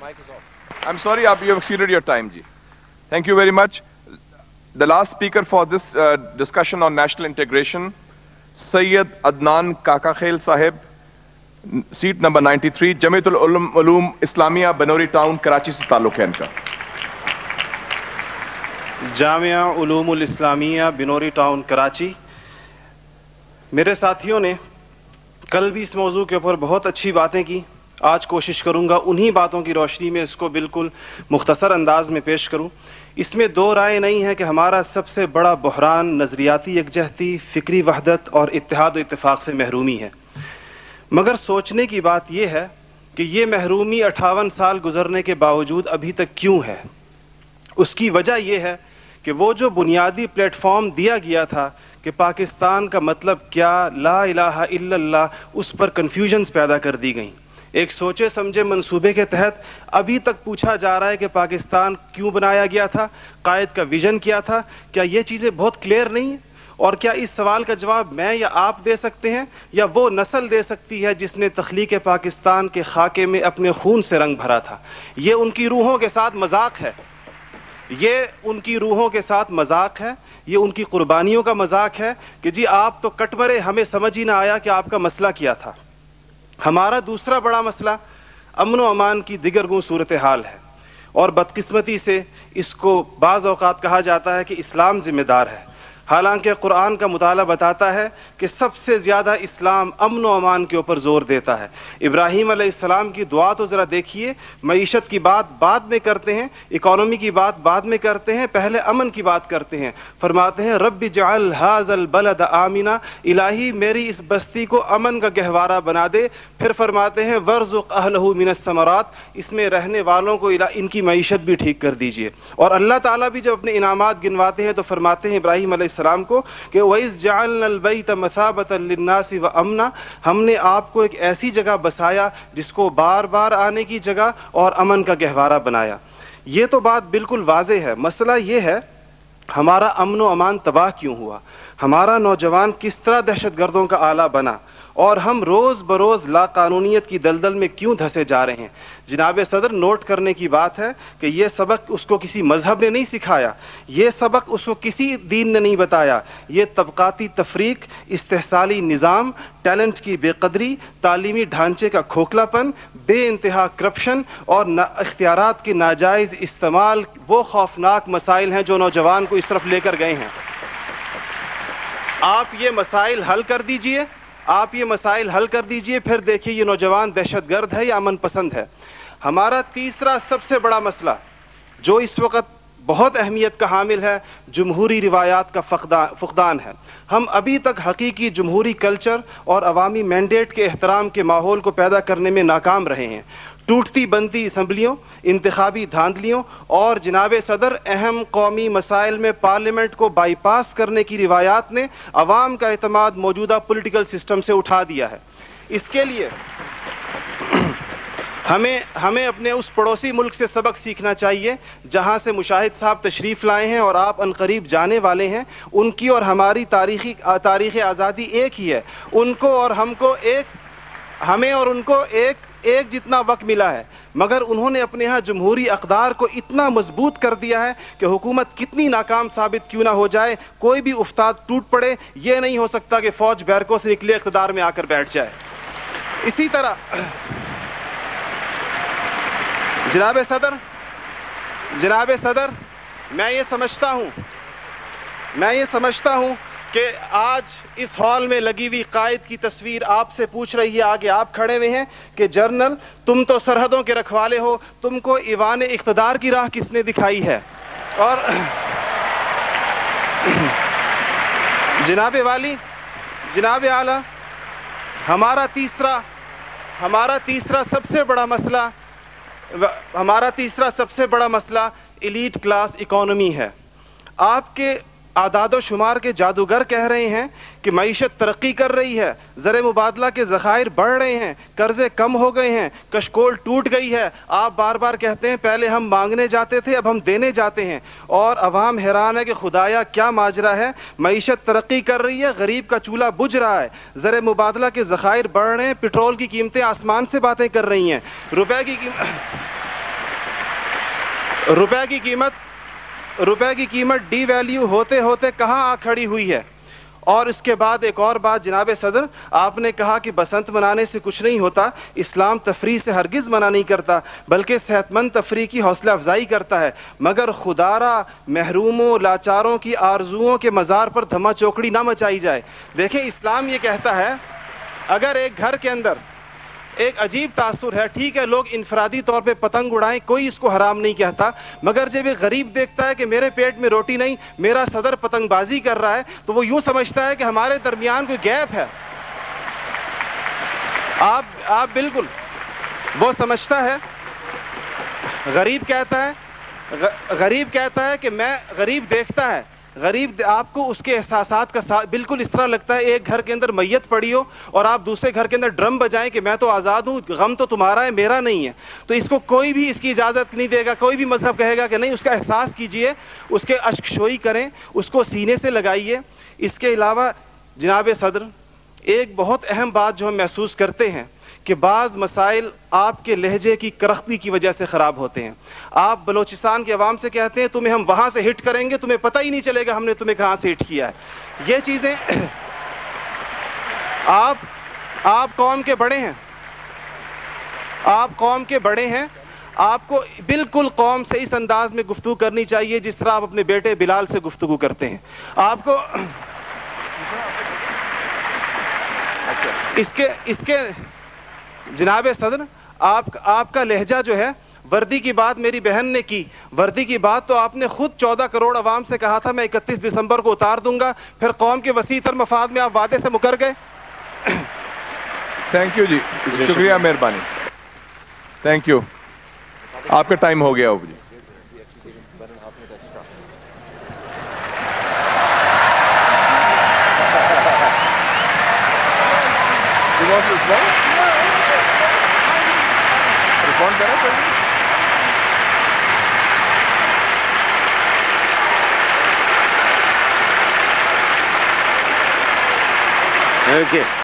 Mic is off. I'm sorry, you have exceeded your time, ji. Thank you very much. The last speaker for this discussion on national integration, Sayyid Adnan Kakakhel Sahib, seat number 93, Jamiatul Ulum Islamia, Banori Town, Karachi se ताल्लुक है इनका. Jamia उलूमुल Islamia Binori town Karachi. मेरे साथियों ने कल भी इस मौजू के ऊपर बहुत अच्छी बातें की. आज कोशिश करूंगा उन्हीं बातों की रोशनी में इसको बिल्कुल मुख्तसर अंदाज में पेश करूं. इसमें दो राय नहीं है कि हमारा सबसे बड़ा बहरान नज़रियाती यकजहती, फ़िक्री वहदत और इत्तेहाद व इत्तेफाक से महरूमी है. मगर सोचने की बात यह है कि ये महरूमी 58 साल गुजरने के बावजूद अभी तक क्यों है. उसकी वजह यह है कि वो जो बुनियादी प्लेटफॉर्म दिया गया था कि पाकिस्तान का मतलब क्या, ला इलाहा इल्लल्लाह, उस पर कन्फ्यूजन्स पैदा कर दी गई. एक सोचे समझे मंसूबे के तहत अभी तक पूछा जा रहा है कि पाकिस्तान क्यों बनाया गया था, कायद का विजन क्या था. क्या ये चीज़ें बहुत क्लियर नहीं हैं? और क्या इस सवाल का जवाब मैं या आप दे सकते हैं या वो नस्ल दे सकती है जिसने तख्लीक पाकिस्तान के खाके में अपने खून से रंग भरा था. ये उनकी रूहों के साथ मजाक है, ये उनकी रूहों के साथ मजाक है, ये उनकी कुर्बानियों का मजाक है कि जी आप तो कट मरे, हमें समझ ही ना आया कि आपका मसला क्या था. हमारा दूसरा बड़ा मसला अमन व अमान की दिगरगूं सूरत हाल है और बदकिस्मती से इसको बाज़ औक़ात कहा जाता है कि इस्लाम ज़िम्मेदार है. हालांकि कुरान का मुताला बताता है कि सबसे ज़्यादा इस्लाम अमन व अमान के ऊपर ज़ोर देता है. इब्राहीम अलैहिस्सलाम की दुआ तो ज़रा देखिए. मईशत की बात बाद में करते हैं, इकॉनमी की बात बाद में करते हैं, पहले अमन की बात करते हैं. फरमाते हैं रब्बि जअल हाज़ल बलद आमिना, इलाही मेरी इस बस्ती को अमन का गहवारा बना दे. फिर फरमाते हैं वर्ज़ुक़ अहलहु मिनस समरात, इसमें रहने वालों को इनकी मईशत भी ठीक कर दीजिए. और अल्लाह ताला भी जब अपने इनामात गिनवाते हैं तो फरमाते हैं इब्राहीम सलाम को कि वइज़ जअलनल बैत मसाबतन लिन्नासि व अमना, हमने आपको एक ऐसी जगह बसाया जिसको बार बार आने की जगह और अमन का गहवारा बनाया. ये तो बात बिल्कुल वाज़े है. मसला ये है हमारा अमन व अमान तबाह क्यों हुआ, हमारा नौजवान किस तरह दहशतगर्दों का आला बना और हम रोज़ बरोज़ लाकानूनियत की दलदल में क्यों धंसे जा रहे हैं. जनाब सदर, नोट करने की बात है कि ये सबक उसको किसी मज़हब ने नहीं सिखाया, ये सबक उसको किसी दीन ने नहीं बताया. ये तबक़ाती तफरीक, इस्तेहसाली निज़ाम, टैलेंट की बेकदरी, तालीमी ढांचे का खोखलापन, बेइंतहा करप्शन और इख्तियारात के नाजायज़ इस्तेमाल वो खौफनाक मसाइल हैं जो नौजवान को इस तरफ लेकर गए हैं. आप ये मसाइल हल कर दीजिए, आप ये मसाइल हल कर दीजिए, फिर देखिए ये नौजवान दहशतगर्द है या अमन पसंद है. हमारा तीसरा सबसे बड़ा मसला जो इस वक्त बहुत अहमियत का हामिल है, जमहूरी रिवायात का फुक़दान है. हम अभी तक हकीकी जमहूरी कल्चर और अवामी मैंडेट के एहतराम के माहौल को पैदा करने में नाकाम रहे हैं. टूटती बनती असम्बलियों, इंतखाबी धांधलियों और जनाब सदर अहम कौमी मसाइल में पार्लियामेंट को बाईपास करने की रिवायात ने अवाम का एतमाद मौजूदा पॉलिटिकल सिस्टम से उठा दिया है. इसके लिए हमें अपने उस पड़ोसी मुल्क से सबक सीखना चाहिए जहाँ से मुशाहिद साहब तशरीफ़ लाए हैं और आप अनकरीब जाने वाले हैं. उनकी और हमारी तारीख़ आज़ादी एक ही है. उनको और हमको हमें और उनको एक जितना वक्त मिला है, मगर उन्होंने अपने यहाँ जमहूरी अक़दार को इतना मजबूत कर दिया है कि हुकूमत कितनी नाकाम साबित क्यों ना हो जाए, कोई भी उस्ताद टूट पड़े, ये नहीं हो सकता कि फ़ौज बैरकों से निकले इक़्तिदार में आकर बैठ जाए. इसी तरह जनाब सदर, मैं ये समझता हूँ कि आज इस हॉल में लगी हुई कायद की तस्वीर आपसे पूछ रही है, आगे आप खड़े हुए हैं कि जनरल तुम तो सरहदों के रखवाले हो, तुमको ईवान इक़्तिदार की राह किसने दिखाई है. और जनाब वाली, जनाब आला, हमारा तीसरा सबसे बड़ा मसला एलीट क्लास इकॉनमी है. आपके आदाद शुमार के जादूगर कह रहे हैं कि मईशत तरक्की कर रही है, ज़र मुबादला के ज़खायर बढ़ रहे हैं, कर्ज़े कम हो गए हैं, कशकोल टूट गई है. आप बार बार कहते हैं पहले हम मांगने जाते थे, अब हम देने जाते हैं. और अवाम हैरान है कि खुदाया क्या माजरा है. मईशत तरक्की कर रही है, गरीब का चूल्हा बुझ रहा है, ज़र मुबादला के ज़खायर बढ़ रहे हैं, पेट्रोल की कीमतें आसमान से बातें कर रही हैं, रुपए की روپے کی قیمت ڈی ویلیو ہوتے ہوتے کہاں آ کھڑی ہوئی ہے. اور اس کے بعد ایک اور بات جناب صدر, آپ نے کہا کہ بسنت منانے سے کچھ نہیں ہوتا. اسلام تفریح سے ہرگز منع نہیں کرتا, بلکہ صحت مند تفریح کی حوصلہ افزائی کرتا ہے, مگر خدارا محروموں لاچاروں کی آرزوؤں کے مزار پر دھما چوکڑی نہ مچائی جائے. دیکھیں اسلام یہ کہتا ہے اگر ایک گھر کے اندر ایک عجیب تاثر ہے, ٹھیک ہے لوگ انفرادی طور پہ پتنگ اڑائیں, کوئی اس کو حرام نہیں کہتا, مگر جب ایک غریب دیکھتا ہے کہ میرے پیٹ میں روٹی نہیں, میرا صدر پتنگ بازی کر رہا ہے, تو وہ یوں سمجھتا ہے کہ ہمارے درمیان کوئی گیپ ہے. آپ بالکل وہ سمجھتا ہے, غریب کہتا ہے کہ میں, غریب دیکھتا ہے, غریب آپ کو اس کے احساسات کا بالکل اس طرح لگتا ہے ایک گھر کے اندر میت پڑی ہو اور آپ دوسرے گھر کے اندر ڈرم بجائیں کہ میں تو آزاد ہوں, غم تو تمہارا ہے میرا نہیں ہے. تو اس کو کوئی بھی اس کی اجازت نہیں دے گا, کوئی بھی مذہب کہے گا کہ نہیں, اس کا احساس کیجئے, اس کے اشک شوئی کریں, اس کو سینے سے لگائیے. اس کے علاوہ جناب صدر ایک بہت اہم بات جو ہم محسوس کرتے ہیں کہ بعض مسائل آپ کے لہجے کی کرختی کی وجہ سے خراب ہوتے ہیں. آپ بلوچستان کے عوام سے کہتے ہیں تمہیں ہم وہاں سے ہٹ کریں گے, تمہیں پتہ ہی نہیں چلے گا ہم نے تمہیں کہاں سے ہٹ کیا ہے. یہ چیزیں آپ قوم کے بڑے ہیں, آپ کو بالکل قوم سے اس انداز میں گفتگو کرنی چاہیے جس طرح آپ اپنے بیٹے بلال سے گفتگو کرتے ہیں. آپ کو اس کے جناب صدر آپ کا لہجہ جو ہے, وردی کی بات میری بہن نے کی, وردی کی بات تو آپ نے خود 14 کروڑ عوام سے کہا تھا میں 31 دسمبر کو اتار دوں گا, پھر قوم کے وسیع تر مفاد میں آپ وعدے سے مکر گئے. تھینک یو جی, شکریہ, مہربانی, تھینک یو. آپ کا ٹائم ہو گیا ہو جی. respond کریں کوئی. Okay.